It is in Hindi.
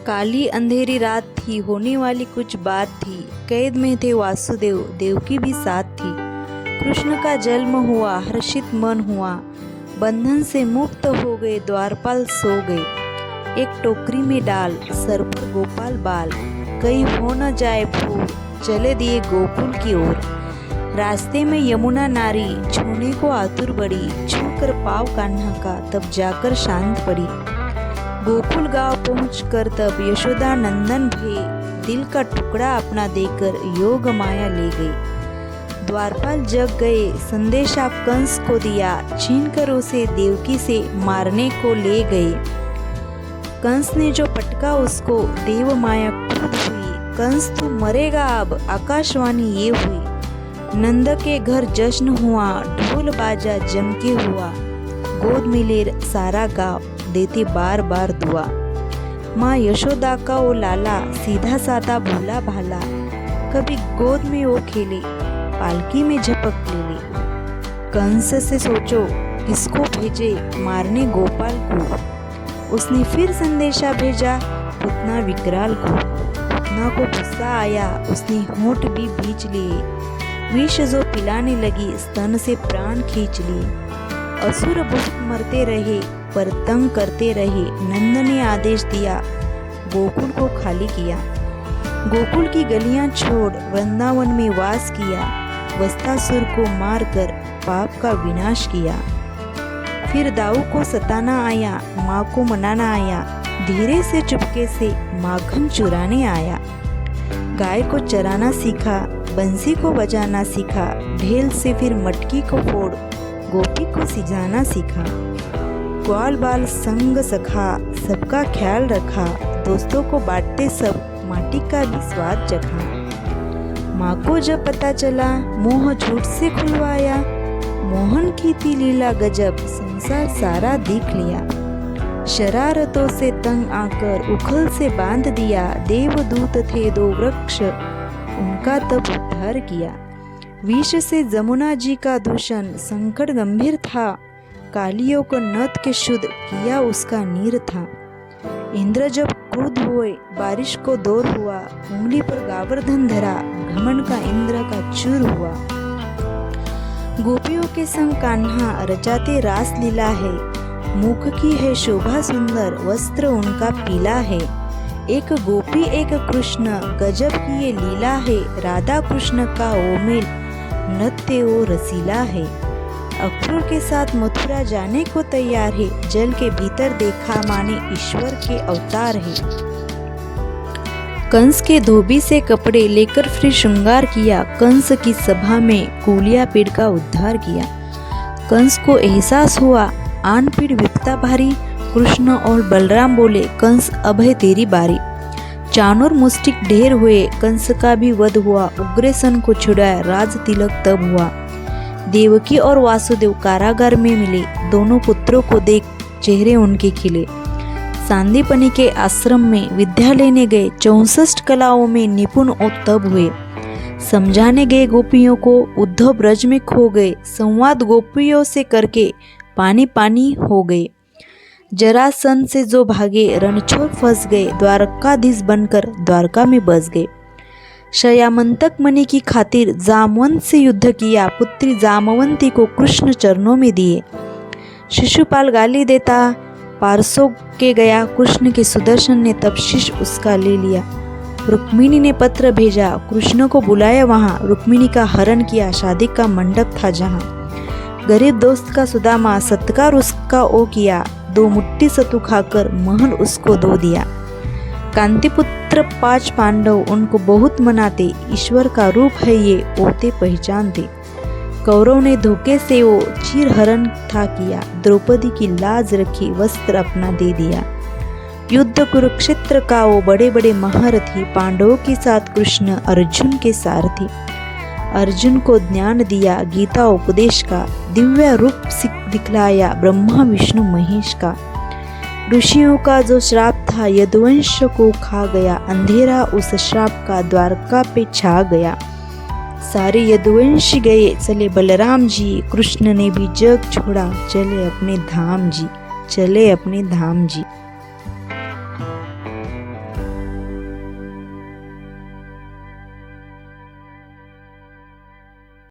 काली अंधेरी रात थी, होने वाली कुछ बात थी। कैद में थे वासुदेव, देवकी भी साथ थी। कृष्ण का जन्म हुआ, हर्षित मन हुआ। बंधन से मुक्त हो गए, द्वारपाल सो गए। एक टोकरी में डाल, सर पर गोपाल बाल। कहीं हो न जाए भूल, चले दिए गोकुल की ओर। रास्ते में यमुना नारी, छूने को आतुर बड़ी। छूकर पाव कान्हा का, तब जाकर शांत पड़ी। गोकुल गांव पहुंचकर तब यशोदा नंदन भे, दिल का टुकड़ा अपना देकर योग माया ले गई। द्वारपाल जग गए, संदेशा कंस को दिया। छीन कर उसे देवकी से मारने को ले गए। कंस ने जो पटका उसको, देव माया क्रुद्ध हुई। कंस तू मरेगा अब, आकाशवाणी ये हुई। नंद के घर जश्न हुआ, ढोल बाजा जम के हुआ। गोद मिले सारा गाँव, देती बार बार दुआ। माँ यशोदा का वो लाला, सीधा साधा भोला भाला। कभी गोद में वो खेले, पालकी में झपक ले। कंस से सोचो, किसको भेजे मारने गोपाल को। उसने फिर संदेशा भेजा, पुतना विकराल को। पुतना को गुस्सा आया, उसने होंठ भी भींच लिए। विष जो पिलाने लगी, स्तन से प्राण खींच लिए। असुर बहुत मरते रहे, पर तंग करते रहे। नंद ने आदेश दिया, गोकुल को खाली किया। गोकुल की गलियां छोड़ वृंदावन में वास किया। वस्तासुर को मारकर पाप का विनाश किया। फिर दाऊ को सताना आया, माँ को मनाना आया। धीरे से चुपके से माखन चुराने आया। गाय को चराना सीखा, बंसी को बजाना सीखा। ढेल से फिर मटकी को फोड़, गोपी को सिजाना सीखा। ग्वाल बाल संग सखा, सबका ख्याल रखा। दोस्तों को बांटते सब, माटी का भी स्वाद चखा। माँ को जब पता चला, मोह झूठ से खुलवाया। मोहन की थी लीला गजब, संसार सारा देख लिया। शरारतों से तंग आकर उखल से बांध दिया। देवदूत थे दो वृक्ष, उनका तब उद्धार किया। विष से जमुना जी का दूषण, संकट गंभीर था। कालियों को नद के शुद्ध किया, उसका नीर था। इंद्र जब क्रुद्ध हुए, बारिश को दौर हुआ। उंगली पर गावर्धन धरा, घमंड का इंद्र का चूर हुआ। गोपियों के संग कान्हा रचाते रास लीला है। मुख की है शोभा सुंदर, वस्त्र उनका पीला है। एक गोपी एक कृष्ण, गजब की ये लीला है। राधा कृष्ण का ओ मेल, नृत्य वो रसीला है। अक्रूर के साथ मथुरा जाने को तैयार है। जल के भीतर देखा, माने ईश्वर के अवतार है। कंस के धोबी से कपड़े लेकर फिर श्रृंगार किया। कंस की सभा में कूलिया पीड़ का उद्धार किया। कंस को एहसास हुआ, आन पीड़ विपता भारी। कृष्ण और बलराम बोले, कंस अब है तेरी बारी। चाणूर मुष्टिक ढेर हुए, कंस का भी वध हुआ। उग्रसेन को छुड़ाया, राज तिलक तब हुआ। देवकी और वासुदेव कारागार में मिले। दोनों पुत्रों को देख चेहरे उनके खिले। सांदीपनि के आश्रम में विद्या लेने गए। 64 कलाओं में निपुण तब हुए। समझाने गए गोपियों को, उद्धव ब्रज में खो गए। संवाद गोपियों से करके पानी पानी हो गए। जरासंध से जो भागे, रणछोड़ फंस गए। द्वारकाधीश बनकर द्वारका में बस गए। शयामंतक मणि की खातिर जामवंत से युद्ध किया। पुत्री जामवंती को कृष्ण चरणों में दिए। शिशुपाल गाली देता, पारसों के गया। कृष्ण के सुदर्शन ने तब शिष्य उसका ले लिया। रुक्मिणी ने पत्र भेजा, कृष्ण को बुलाया वहाँ। रुक्मिणी का हरण किया, शादी का मंडप था जहाँ। गरीब दोस्त का सुदामा, सत्कार उसका ओ किया। 2 मुट्ठी सतु खाकर महल उसको दो दिया। कांतिपुत्र 5 पांडव, उनको बहुत मनाते। ईश्वर का रूप है ये, ओते पहचानते। कौरव ने धोखे से वो चीर हरण था किया। द्रौपदी की लाज रखी, वस्त्र अपना दे दिया। युद्ध कुरुक्षेत्र का वो बड़े बड़े महारथी। पांडवों के साथ कृष्ण अर्जुन के सारथी। अर्जुन को ज्ञान दिया, गीता उपदेश का। दिव्य रूप दिखलाया, ब्रह्मा विष्णु महेश का। ऋषियों का जो श्राप था, यदुवंश को खा गया। अंधेरा उस श्राप का द्वारका पे छा गया। सारे यदुवंशी गए, चले बलराम जी। कृष्ण ने भी जग छोड़ा, चले अपने धाम जी, चले अपने धाम जी।